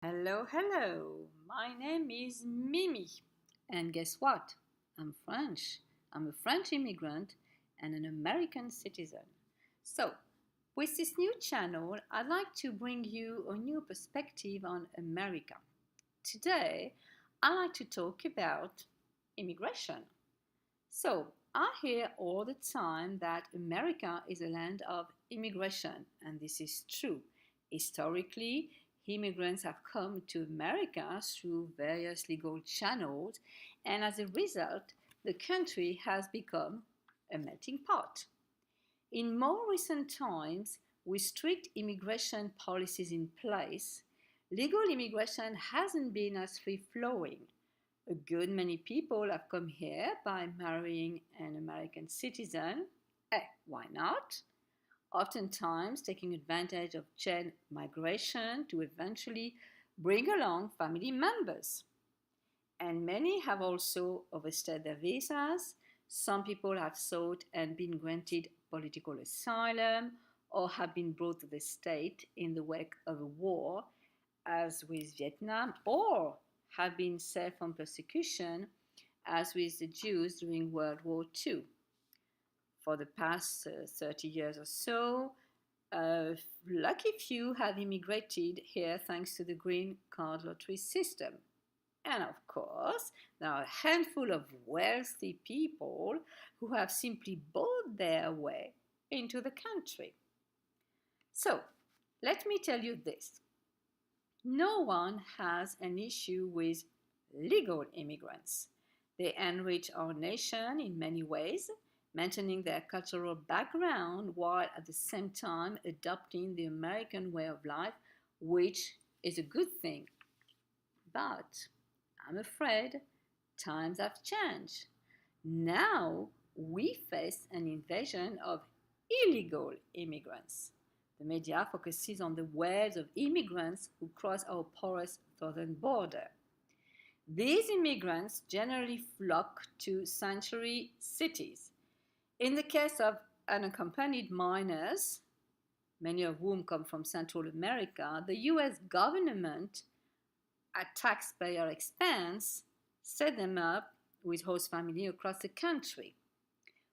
Hello, hello. My name is Mimi. And guess what? I'm French. I'm a French immigrant and an American citizen. So, with this new channel, I'd like to bring you a new perspective on America. Today, I'd like to talk about immigration. So, I hear all the time that America is a land of immigration, and this is true. Historically, immigrants have come to America through various legal channels, and as a result, the country has become a melting pot. In more recent times, with strict immigration policies in place, legal immigration hasn't been as free flowing. A good many people have come here by marrying an American citizen. Why not? Oftentimes taking advantage of chain migration to eventually bring along family members. And many have also overstayed their visas. Some people have sought and been granted political asylum or have been brought to the state in the wake of a war, as with Vietnam, or have been saved from persecution, as with the Jews during World War II. For the past 30 years or so, lucky few have immigrated here thanks to the green card lottery system. And of course, there are a handful of wealthy people who have simply bought their way into the country. So, let me tell you this. No one has an issue with legal immigrants. They enrich our nation in many ways, maintaining their cultural background while at the same time adopting the American way of life, which is a good thing. But I'm afraid times have changed. Now we face an invasion of illegal immigrants. The media focuses on the waves of immigrants who cross our porous southern border. These immigrants generally flock to sanctuary cities. In the case of unaccompanied minors, many of whom come from Central America, the US government, at taxpayer expense, set them up with host family across the country.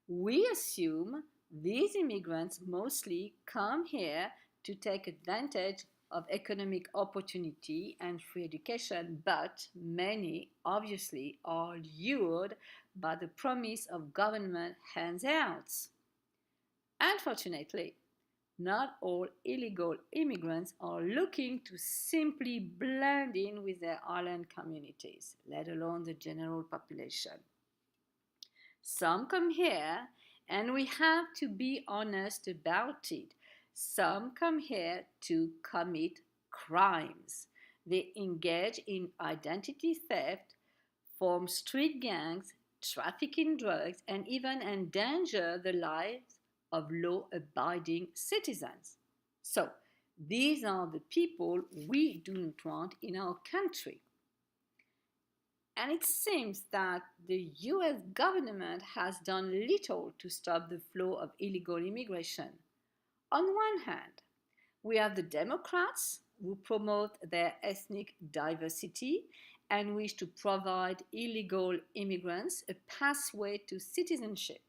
We assume these immigrants mostly come here to take advantage of economic opportunity and free education, but many obviously are lured by the promise of government handouts. Unfortunately, not all illegal immigrants are looking to simply blend in with their island communities, let alone the general population. Some come here, and we have to be honest about it. Some come here to commit crimes. They engage in identity theft, form street gangs, traffic in drugs, and even endanger the lives of law abiding citizens. So, these are the people we do not want in our country. And it seems that the US government has done little to stop the flow of illegal immigration. On one hand, we have the Democrats who promote their ethnic diversity and wish to provide illegal immigrants a pathway to citizenship.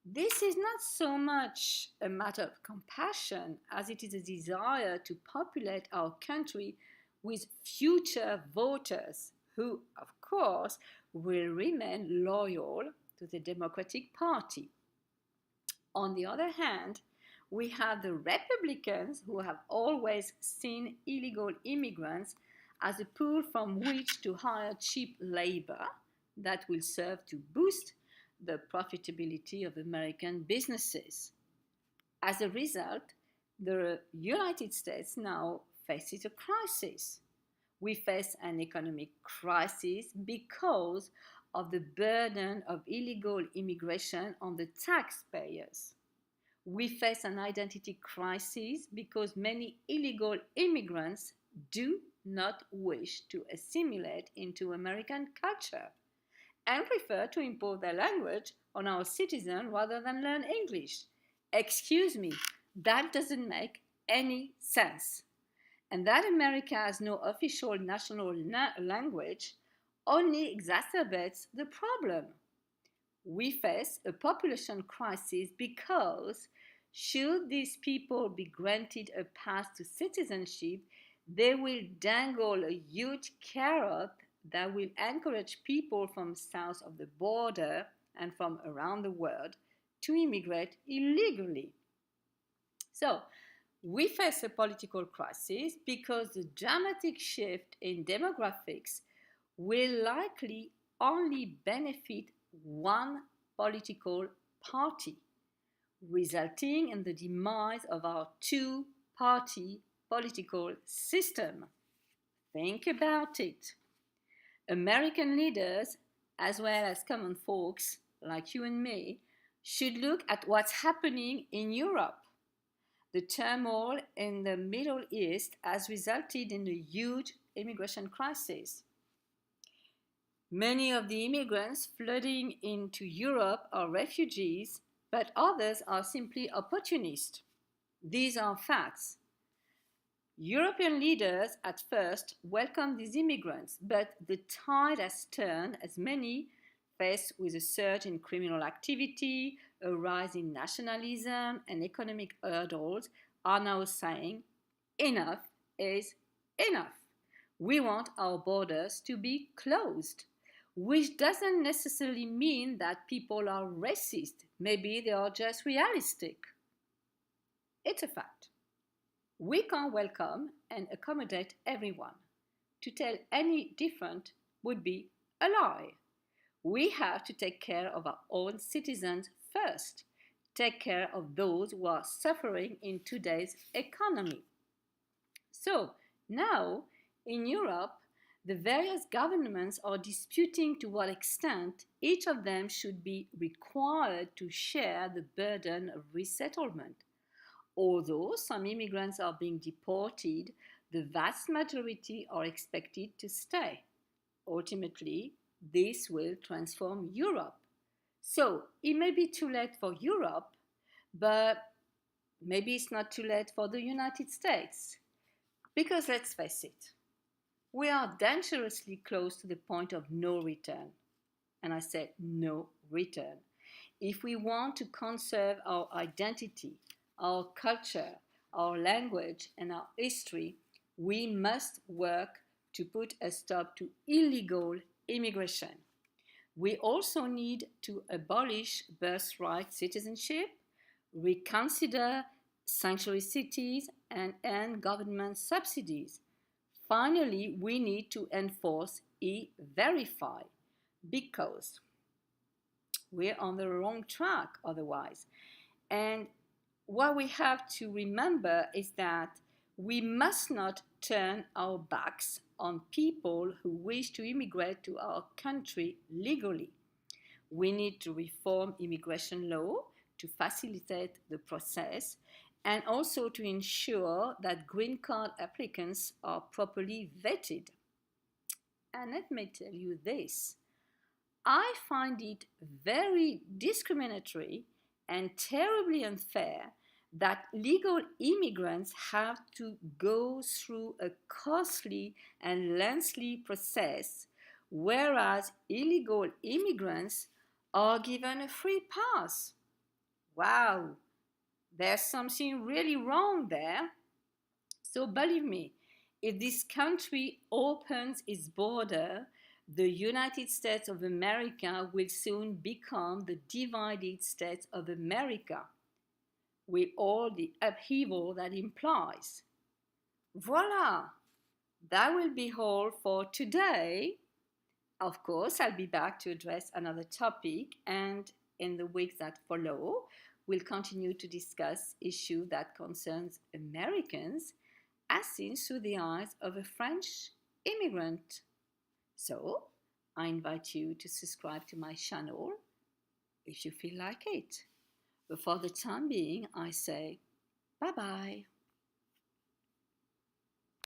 This is not so much a matter of compassion as it is a desire to populate our country with future voters who, of course, will remain loyal to the Democratic Party. On the other hand, we have the Republicans who have always seen illegal immigrants as a pool from which to hire cheap labor that will serve to boost the profitability of American businesses. As a result, the United States now faces a crisis. We face an economic crisis because of the burden of illegal immigration on the taxpayers. We face an identity crisis because many illegal immigrants do not wish to assimilate into American culture and prefer to impose their language on our citizens rather than learn English. Excuse me, that doesn't make any sense. and that America has no official national language only exacerbates the problem. We face a population crisis because, should these people be granted a path to citizenship, they will dangle a huge carrot that will encourage people from south of the border and from around the world to immigrate illegally. So, we face a political crisis because the dramatic shift in demographics will likely only benefit one political party, resulting in the demise of our two-party political system. Think about it. American leaders, as well as common folks like you and me, should look at what's happening in Europe. The turmoil in the Middle East has resulted in a huge immigration crisis. Many of the immigrants flooding into Europe are refugees, but others are simply opportunists. These are facts. European leaders at first welcomed these immigrants, but the tide has turned as many, faced with a surge in criminal activity, a rise in nationalism, and economic hurdles, are now saying enough is enough. We want our borders to be closed, which doesn't necessarily mean that people are racist. Maybe they are just realistic. It's a fact. We can't welcome and accommodate everyone. To tell any different would be a lie. We have to take care of our own citizens first. Take care of those who are suffering in today's economy. So, now, in Europe, the various governments are disputing to what extent each of them should be required to share the burden of resettlement. Although some immigrants are being deported, the vast majority are expected to stay. Ultimately, this will transform Europe. So, it may be too late for Europe, but maybe it's not too late for the United States. Because let's face it, we are dangerously close to the point of no return. And I said no return. If we want to conserve our identity, our culture, our language, and our history, we must work to put a stop to illegal immigration. We also need to abolish birthright citizenship, reconsider sanctuary cities, and end government subsidies. Finally, we need to enforce e-verify because we're on the wrong track otherwise. And what we have to remember is that we must not turn our backs on people who wish to immigrate to our country legally. We need to reform immigration law to facilitate the process and also to ensure that green card applicants are properly vetted. And let me tell you this, I find it very discriminatory and terribly unfair that legal immigrants have to go through a costly and lengthy process, whereas illegal immigrants are given a free pass. Wow, there's something really wrong there. So believe me, if this country opens its border, the United States of America will soon become the divided States of America, with all the upheaval that implies. Voila! That will be all for today. Of course, I'll be back to address another topic, and in the weeks that follow, we'll continue to discuss issues that concerns Americans as seen through the eyes of a French immigrant. So, I invite you to subscribe to my channel if you feel like it. But for the time being, I say bye-bye.